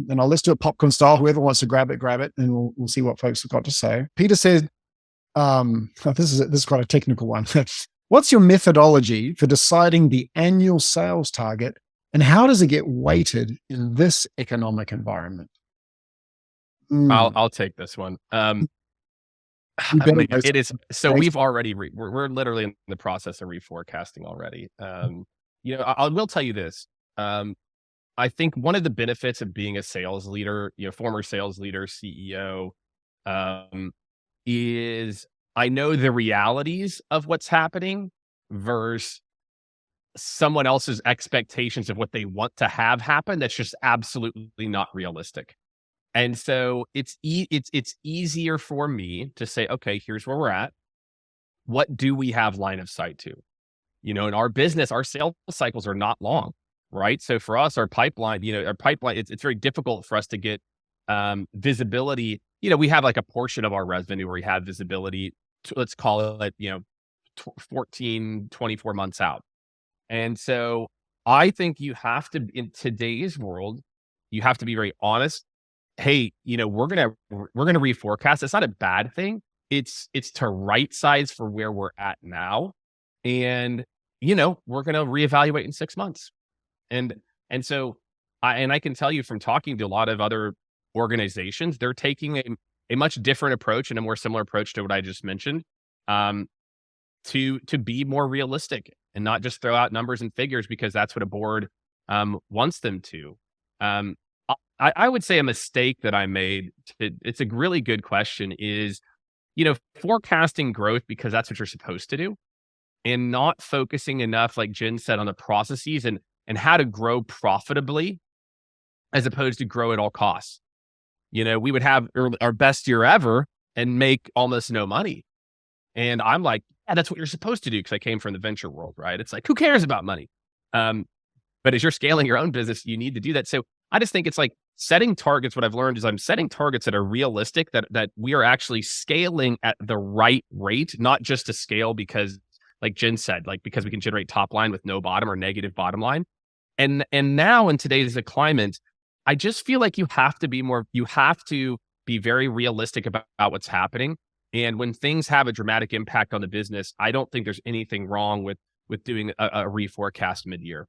and let's do it popcorn style. Whoever wants to grab it, and we'll see what folks have got to say. Peter said, this is quite a technical one. What's your methodology for deciding the annual sales target, and how does it get weighted in this economic environment? I'll take this one. It is so we've already we're literally in the process of reforecasting already. I will tell you this. I think one of the benefits of being a sales leader, former sales leader, CEO, is I know the realities of what's happening versus someone else's expectations of what they want to have happen. That's just absolutely not realistic. And so it's easier for me to say, okay, here's where we're at. What do we have line of sight to? In our business, our sales cycles are not long, right? So for us, our pipeline, it's very difficult for us to get visibility. We have like a portion of our revenue where we have visibility, let's call it, 14, 24 months out. And so I think you have to, in today's world, you have to be very honest. Hey, we're gonna reforecast. It's not a bad thing. It's to right size for where we're at now, and we're gonna reevaluate in 6 months. And so I can tell you from talking to a lot of other organizations, they're taking a much different approach and a more similar approach to what I just mentioned, to be more realistic and not just throw out numbers and figures because that's what a board wants them to. I would say a mistake that I made, it's a really good question, is, forecasting growth because that's what you're supposed to do and not focusing enough, like Jen said, on the processes and how to grow profitably as opposed to grow at all costs. We would have our best year ever and make almost no money. And I'm like, yeah, that's what you're supposed to do because I came from the venture world, right? It's like, who cares about money? But as you're scaling your own business, you need to do that. So I just think it's like setting targets. What I've learned is I'm setting targets that are realistic, that we are actually scaling at the right rate, not just to scale because, like Jen said, like because we can generate top line with no bottom or negative bottom line. And now in today's climate, I just feel like you have to be very realistic about what's happening. And when things have a dramatic impact on the business, I don't think there's anything wrong with doing a reforecast mid-year.